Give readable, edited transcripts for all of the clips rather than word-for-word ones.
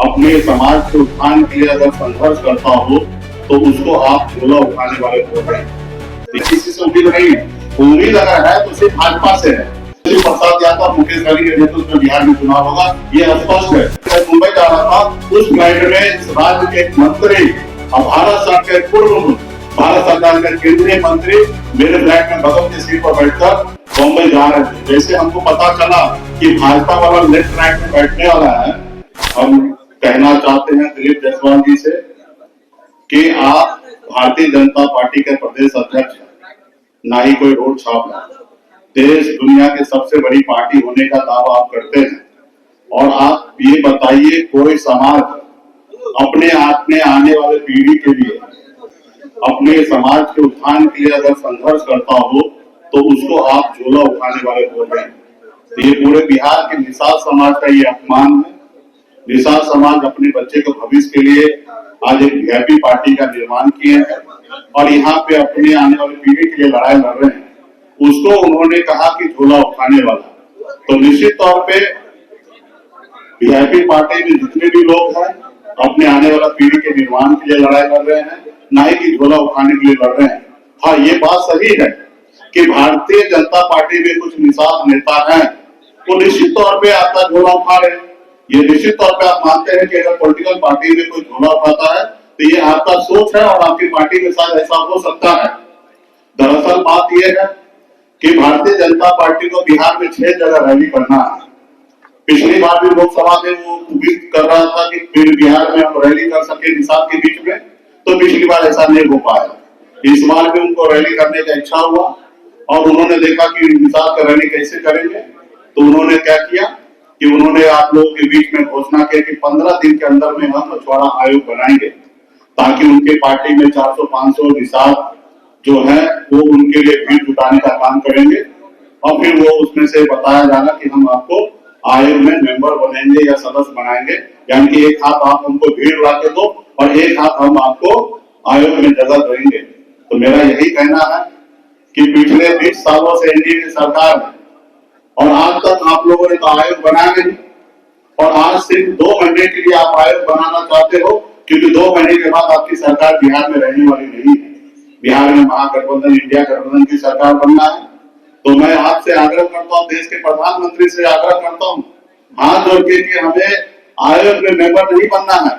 अपने समाज के उत्थान के लिए अगर संघर्ष करता हो तो उसको आप झोला उठाने वाले बोल रहे हैं। किसी से उम्मीद नहीं है, उम्मीद अगर है तो सिर्फ भाजपा से है। प्रसाद यादव मुकेश सहनी के नेतृत्व में बिहार में चुनाव होगा, ये स्पष्ट है। मैं मुंबई जा रहा था, उस फ्लाइट में राज्य के एक मंत्री और भारत सरकार के पूर्व भारत सरकार के केंद्रीय मंत्री मेरे फ्लाइट में बगल की सीट पर बैठकर मुंबई जा रहे थे। जैसे हमको पता चला कि भाजपा वाला लेफ्ट राइट में बैठने वाला है, हम कहना चाहते हैं दिलीप जायसवाल जी से कि आप भारतीय जनता पार्टी के प्रदेश अध्यक्ष हैं, ना ही कोई रोड छाप है। देश दुनिया की सबसे बड़ी पार्टी होने का दावा आप करते हैं, और आप ये बताइए कोई समाज अपने आप में आने वाले पीढ़ी के लिए, अपने समाज के उत्थान के लिए अगर संघर्ष करता हो तो उसको आप झोला उठाने वाले बोल रहे हैं। तो ये पूरे बिहार के निषाद समाज का ये अपमान है। निषाद समाज अपने बच्चे के भविष्य के लिए आज एक वीआईपी पार्टी का निर्माण किए हैं और यहाँ पे अपने आने वाली पीढ़ी के लिए लड़ाई लड़ रहे हैं। उसको उन्होंने कहा कि झोला उठाने वाला, तो निश्चित तौर पे वीआईपी पार्टी में जितने भी लोग हैं अपने आने वाला पीढ़ी के निर्माण के लिए लड़ाई लड़ रहे हैं, ना ही कि झोला उठाने के लिए लड़ रहे हैं। हाँ, ये बात सही है कि भारतीय जनता पार्टी में कुछ निषाद नेता हैं, वो निश्चित तौर पे आपका झोला उठा रहे हैं। ये निश्चित तौर पे आप मानते हैं कि अगर पॉलिटिकल पार्टी में कोई झोला उठाता है तो ये आपका सोच है और आपकी पार्टी के साथ ऐसा हो सकता है। दरअसल बात यह है कि भारतीय जनता पार्टी को बिहार में 6 जगह रैली करना है। पिछली बार भी लोकसभा में वो उम्मीद कर रहा था कि फिर बिहार में हम रैली कर सके निषाद के बीच में, तो पिछली बार ऐसा नहीं हो पाया। इस बार भी उनको रैली करने का इच्छा हुआ और उन्होंने देखा कि निषाद का रैली कैसे करेंगे, तो उन्होंने क्या किया कि उन्होंने आप लोगों के बीच में घोषणा की कि 15 दिन के अंदर में हम मछुआरा आयोग बनाएंगे, ताकि उनके पार्टी में 400-500 निषाद जो है वो उनके लिए भीड़ जुटाने का काम करेंगे और फिर वो उसमें से बताया जाना कि हम आपको आयोग में मेंबर बनेंगे या सदस्य बनाएंगे, यानी कि एक हाथ आप हमको भीड़ ला के दो और एक हाथ हम आपको आयोग में जगह देंगे। तो मेरा यही कहना है कि पिछले 20 सालों से एनडीए की सरकार है और आज तक आप लोगों ने तो आयोग बनाया नहीं, और आज सिर्फ 2 महीने के लिए आप आयोग बनाना चाहते हो, क्योंकि 2 महीने के बाद आपकी सरकार बिहार में रहने वाली नहीं है। बिहार में महागठबंधन इंडिया गठबंधन की सरकार बनना है। तो मैं आपसे आग्रह करता हूँ, देश के प्रधानमंत्री से आग्रह करता हूँ हाथ जोड़ के कि हमें आयोग में मेंबर नहीं बनना है।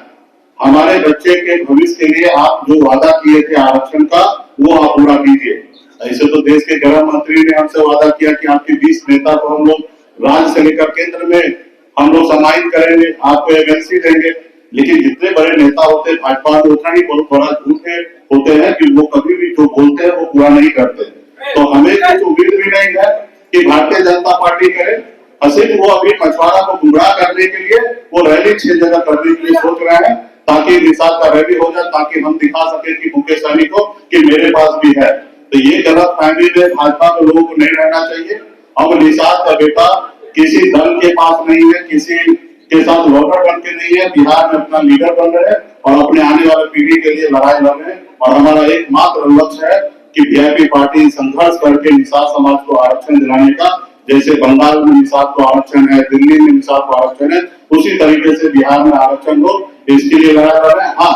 हमारे बच्चे के भविष्य के लिए आप जो वादा किए थे आरक्षण का, वो आप पूरा कीजिए। ऐसे तो देश के गृह मंत्री ने हमसे वादा किया कि आपके 20 नेता को हम लोग राज्य से लेकर केंद्र में हम लोग समाहित करेंगे, आपको एमएलसी देंगे। लेकिन जितने बड़े नेता होते हैं भाजपा में, उतना ही बहुत बड़ा झूठे होते हैं कि वो कभी भी जो बोलते हैं वो पूरा नहीं करते। तो हमें कुछ उम्मीद भी नहीं है कि भारतीय जनता पार्टी करे। सिर्फ वो अभी मछुआरा को गुमराह करने के लिए वो रैली 6 जगह करने के लिए सोच रहे हैं, ताकि निषाद का रैली हो जाए, ताकि हम दिखा सके कि मुकेश सहनी को कि मेरे पास भी है। तो ये गलत फहमी में भाजपा के लोगों को नहीं रहना चाहिए। अब निषाद का बेटा किसी दल के पास नहीं है, किसी के साथ वोटर बन के नहीं है, बिहार में अपना लीडर बन रहे हैं और अपने आने वाले पीढ़ी के लिए लड़ाई लड़ रहे हैं। और हमारा एकमात्र लक्ष्य है कि वीआईपी पार्टी संघर्ष करके निषाद समाज को आरक्षण दिलाने का, जैसे बंगाल में निषाद को आरक्षण है, दिल्ली में निषाद को आरक्षण है, उसी तरीके से बिहार में आरक्षण हो, इसके लिए लड़ाई लड़ रहे हैं। हाँ,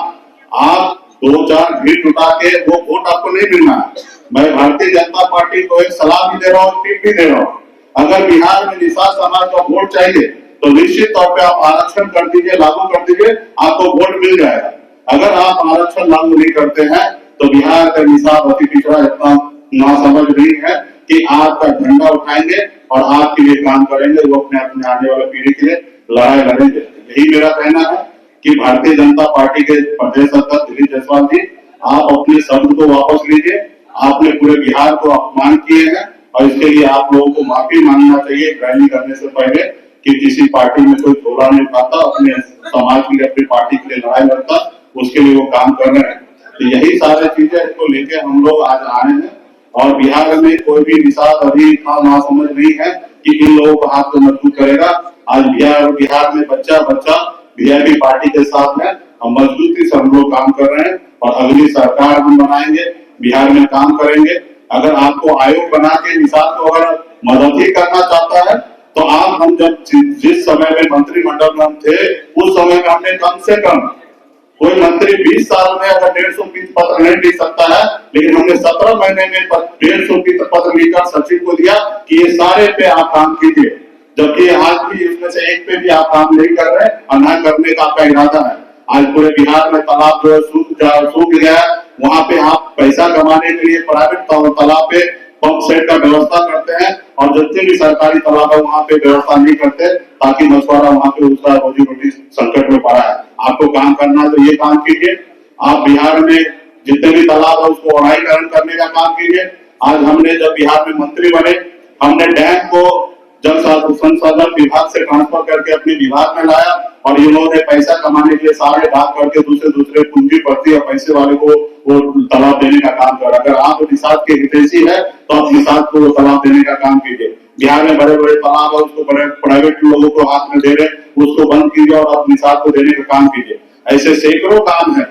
आप 2-4 भीड़ जुटा के वो वोट आपको नहीं मिलना है। मैं भारतीय जनता पार्टी को एक सलाह भी दे रहा हूँ, टिप भी दे रहा हूँ। अगर बिहार में निषाद समाज का वोट चाहिए तो निश्चित तौर पे आप आरक्षण कर दीजिए, लागू कर दीजिए, आपको वोट मिल जाएगा। अगर आप आरक्षण लागू नहीं करते हैं तो बिहार का निषाद अति पिछड़ा इतना नासमझ नहीं है कि आपका झंडा उठाएंगे और आपके लिए काम करेंगे, वो अपने आने वाले पीढ़ी के लिए लड़ाई लड़ेंगे। यही मेरा कहना है कि भारतीय जनता पार्टी के प्रदेश अध्यक्ष दिलीप जायसवाल जी, आप अपने शब्द को वापस लीजिए। आपने पूरे बिहार को अपमान किए हैं और इसके लिए आप लोगों को माफी मांगना चाहिए रैली करने से पहले, कि किसी पार्टी में कोई झोला नहीं उठाता, अपने समाज के लिए, अपनी पार्टी के लिए लड़ाई लड़ता, उसके लिए वो काम कर रहे हैं। तो यही सारी चीजें को लेके हम लोग आज आए हैं। और बिहार में कोई भी निषाद अभी इतना नासमझ नहीं है कि इन लोगों को हाथ को मजबूत करेगा। आज बिहार में बच्चा वीआईपी पार्टी के साथ है, हम मजबूती से हम लोग काम कर रहे हैं और अगली सरकार हम बनाएंगे, बिहार में काम करेंगे। अगर आपको आयोग बना के निषाद को अगर मदद ही करना चाहता है तो आप हम जब जिस समय में मंत्रिमंडल में हम थे उस समय में हमने कम से कम कोई मंत्री 20 साल में अगर 150 पत्र नहीं लिख सकता है, लेकिन हमने 17 महीने में 150 पत्र लिखकर सचिव को दिया कि ये सारे पे आप काम कीजिए, जबकि आज भी इसमें से एक पे भी आप काम नहीं कर रहे और न करने का आपका इरादा है। आज पूरे बिहार में तालाब जो है सूख गया है, वहां पे आप पैसा कमाने के लिए प्राइवेट तालाब पे पंप सेट का व्यवस्था करते हैं और जितने भी सरकारी तालाब है वहां पे व्यवस्था नहीं करते, ताकि मछुआरा वहां पे उसका रोजी रोटी संकट में पड़ा है। आपको काम करना है तो ये काम कीजिए। आप बिहार में जितने भी तालाब है उसको औराईकरण करने का काम कीजिए। आज हमने जब बिहार में मंत्री बने, हमने डैम को जल संसाधन विभाग से ट्रांसफर करके अपने विभाग में लाया और इन्होंने पैसा कमाने के लिए सारे भाग करके दूसरे पूंजीपति और पैसे वाले को वो तालाब देने का काम कर। अगर आप निषाद के हितैषी है तो आप निषाद को तालाब देने का काम कीजिए। बिहार में बड़े बड़े तालाब है उसको बड़े प्राइवेट लोगों को हाथ में दे रहे, उसको बंद कीजिए और आप निषाद को देने का काम कीजिए। ऐसे सैकड़ों काम है।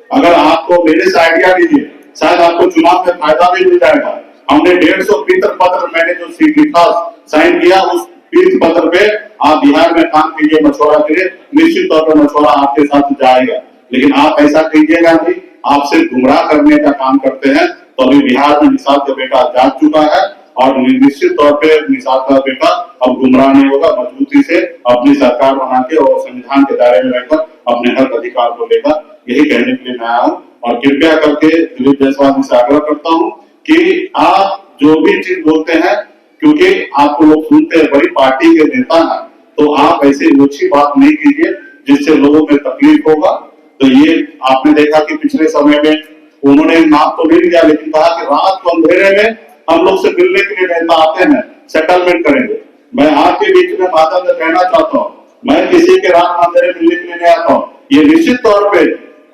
अगर आपको मेरे से आइडिया लीजिए, शायद आपको चुनाव में फायदा भी मिल जाएगा। हमने 150 पीतर पत्र मैंने जो लिखा साइन किया, उस पीत पत्र पे आप बिहार में काम कीजिए मछुआरा के लिए, निश्चित तौर पर मछुआरा आपके साथ जाएगा। लेकिन आप ऐसा कीजिएगा नहीं, आप सिर्फ गुमराह करने का काम करते हैं। तो अभी बिहार में निषाद का बेटा जाग चुका है और निश्चित तौर पे निषाद का बेटा अब गुमराह नहीं होगा, मजबूती से अपनी सरकार बना के और संविधान के दायरे में रहकर अपने हक अधिकार को लेकर, यही कहने के लिए मैं आया हूँ। और कृपया करके दिलीप जायसवाल से आग्रह करता हूँ कि आप जो भी चीज बोलते हैं, क्योंकि आपको लोग सुनते हैं, बड़ी पार्टी के नेता हैं, तो आप ऐसी ओछी बात नहीं कीजिए जिससे लोगों में तकलीफ होगा। तो ये आपने देखा कि पिछले समय में उन्होंने नाम तो नहीं लिया, लेकिन कहा कि रात को अंधेरे में हम लोग से मिलने के लिए नेता आते हैं, सेटलमेंट करेंगे। मैं आपके बीच में माध्यम से कहना चाहता हूँ, मैं किसी के रात अंधेरे मिलने के लिए नहीं आता हूँ। ये निश्चित तौर पे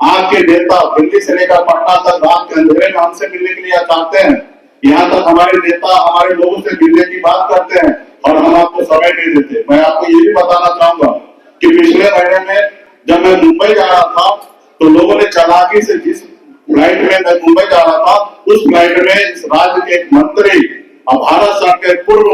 आपके नेता दिल्ली से लेकर पटना तक रात के अंधेरे में हमसे मिलने के लिए चाहते हैं। यहाँ तक हमारे नेता हमारे लोगों से मिलने की बात करते हैं और हम आपको समय नहीं देते। मैं आपको ये भी बताना चाहूंगा कि पिछले महीने में जब मैं मुंबई जा रहा था तो लोगों ने चालाकी से, जिस फ्लाइट में मैं मुंबई जा रहा था उस फ्लाइट में इस राज्य के एक मंत्री और भारत सरकार के पूर्व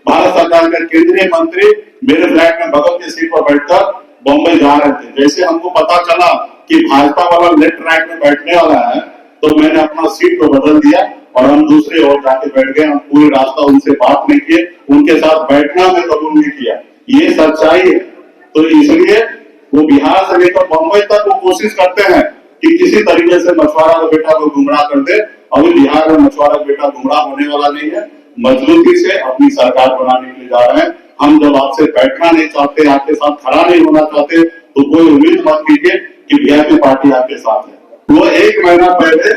भारत सरकार के केंद्रीय मंत्री मेरे फ्लाइट में बगल की सीट पर बैठकर बॉम्बे जा रहे थे। जैसे हमको पता चला कि भाजपा वाला लेफ्ट राइट में बैठने वाला है तो मैंने अपना सीट को बदल दिया और हम दूसरे ओर जाके बैठ गए। हम पूरे रास्ता उनसे बात नहीं किए, उनके साथ बैठना मैं कबूल नहीं किया। ये सच्चाई है। तो इसलिए वो बिहार से लेकर बम्बई तक वो कोशिश करते हैं कि किसी तरीके से मछुआरा का बेटा को गुमराह कर दे। अभी बिहार में मछुआरा का बेटा गुमराह होने वाला नहीं है। मजबूती से अपनी सरकार बनाने के लिए जा रहे हैं। हम जब आपसे बैठना नहीं चाहते, आपके साथ खड़ा नहीं होना चाहते, तो कोई उम्मीद मत कीजिए कि बीजेपी पार्टी आपके साथ है। वो 1 महीना पहले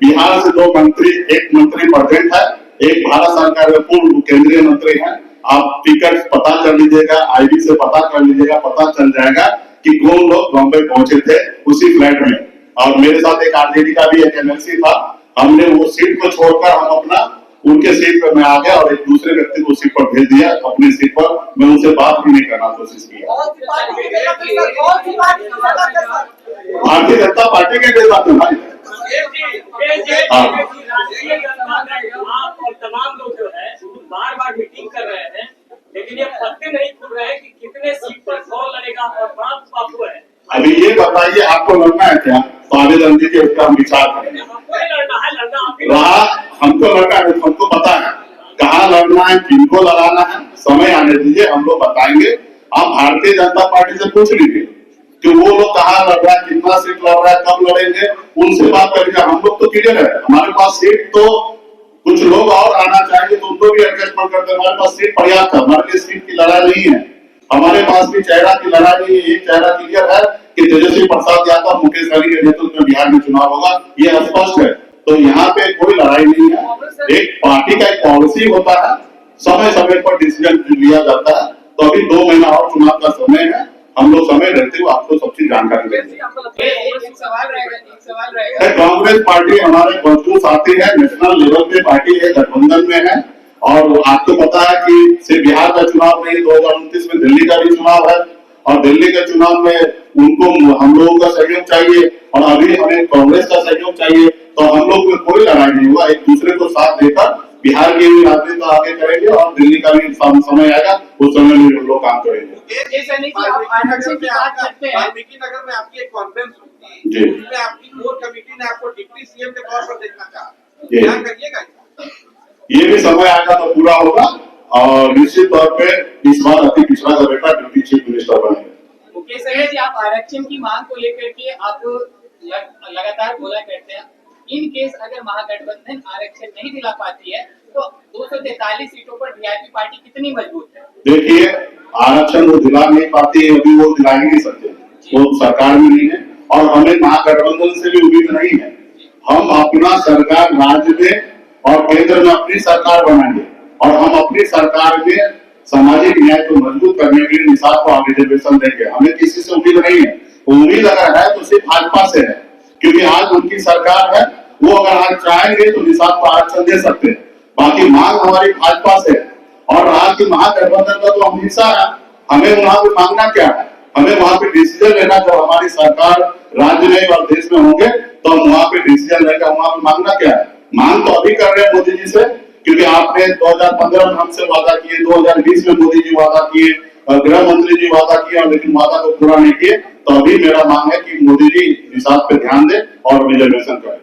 बिहार से 2 मंत्री, एक मंत्री प्रेजेंट है, एक भारत सरकार के पूर्व केंद्रीय मंत्री हैं। आप टिकट पता कर लीजिएगा, आईडी से पता कर लीजिएगा, पता चल जाएगा कि कौन लोग बॉम्बे पहुंचे थे उसी फ्लाइट में। और मेरे साथ एक आरजेडी का भी एक एमएलसी था। हमने वो सीट को छोड़कर हम अपना उनके सीट पर मैं आ गया और एक दूसरे व्यक्ति को सीट पर भेज दिया अपनी सीट पर। मैं उनसे बात भी नहीं करना कोशिश किया। भारतीय जनता पार्टी के नेता थे भाई। आप और तमाम लोग जो है बार बार मीटिंग कर रहे हैं, लेकिन ये पत्ते नहीं खुल रहे हैं कि कितने सीट पर कौन लड़ेगा और बड़ा बाबू है। अभी ये बताइए, आपको लड़ना है क्या? तो आवेदन दीजिए, उसका हम विचार करेंगे। हमको लड़ना है, हमको पता है कहाँ लड़ना है, किनको लड़ाना है। समय आने दीजिए, हम लोग बताएंगे। आप भारतीय जनता पार्टी से पूछ लीजिए कि वो लोग कहाँ लड़ रहा है, कितना सीट लड़ रहा है, कब लड़ेंगे, उनसे बात करेंगे। हम लोग तो क्लियर है, हमारे पास सीट तो कुछ लोग और आना चाहेंगे तो उनको भी एडजस्टमेंट करते हैं। हमारे पास सीट पर्याप्त है, हमारे लिए सीट की लड़ाई नहीं है। हमारे पास भी चेहरा की लड़ाई नहीं है। एक चेहरा क्लियर है कि तेजस्वी प्रसाद यादव, मुकेश सहनी के नेतृत्व में बिहार में चुनाव होगा, ये स्पष्ट है। तो यहाँ पे कोई लड़ाई नहीं है। एक पार्टी का एक पॉलिसी होता है, समय समय पर डिसीजन लिया जाता है। तो अभी 2 महीना और चुनाव का समय है, हम लोग समय रहते हुए आपको सब चीज जानकारी देंगे। कांग्रेस पार्टी हमारे मजबूत साथी है, नेशनल लेवल पे पार्टी है, गठबंधन में है। और आपको पता है कि सिर्फ बिहार का चुनाव नहीं, 2029 में दिल्ली का भी चुनाव है और दिल्ली के चुनाव में उनको हम लोगों का सहयोग चाहिए और अभी हमें कांग्रेस का सहयोग चाहिए। तो हम लोग में कोई लड़ाई नहीं हुआ, एक दूसरे को साथ देकर बिहार की भी राजनीति आगे करेंगे और दिल्ली का भी समय आएगा, उस समय में हम लोग काम करेंगे। ये सैनिक जी, आप आरक्षण की बात करते हैं। वाल्मीकि नगर में आपकी एक कॉन्फ्रेंस हुई जी। उसमें आपकी कोर कमेटी ने आपको डिप्टी सीएम के तौर पर देखना चाहा, जी। क्या करिएगा? ये भी समय आएगा तो पूरा होगा और निश्चित तौर पे इस बार अति पिछड़ा का बेटा डिप्टी चीफ मिनिस्टर बनेंगे। मुकेश सहगल जी, आप आरक्षण की मांग को लेकर के आप लगातार बोला करते हैं। इन केस अगर महागठबंधन आरक्षण नहीं दिला पाती है तो 243 सीटों पर वीआईपी पार्टी कितनी मजबूत है? देखिए, आरक्षण वो दिला नहीं पाती है, अभी वो दिला ही नहीं सकते, वो सरकार में नहीं है और हमें महागठबंधन से भी उम्मीद नहीं है। हम अपना सरकार राज्य में और केंद्र में अपनी सरकार बनाएंगे और हम अपनी सरकार में सामाजिक न्याय को मजबूत करने के लिए निषाद को आगे निर्देशन देंगे। हमें किसी से उम्मीद नहीं है, उम्मीद अगर है तो सिर्फ भाजपा से है, क्योंकि आज उनकी सरकार है। वो अगर आज चाहेंगे तो निषाद को आरक्षण दे सकते हैं, बाकी मांग हमारी भाजपा से है। और आज की महागठबंधन का तो हम हिस्सा है, हमें वहां पे मांगना क्या है? हमें वहां पे डिसीजन लेना, जब हमारी सरकार राज्य में और देश में होंगे तो हम वहां पे डिसीजन लेकर वहां पे मांगना क्या है? मांग तो अभी कर रहे हैं मोदी जी से, क्योंकि आपने 2015 में हमसे वादा किए, 2020 में मोदी जी वादा किए, गृह मंत्री जी वादा किया, लेकिन वादा को पूरा नहीं किए। तो अभी मेरा मांग है कि मोदी जी निषाद पे ध्यान दें और रिजर्वेशन करें।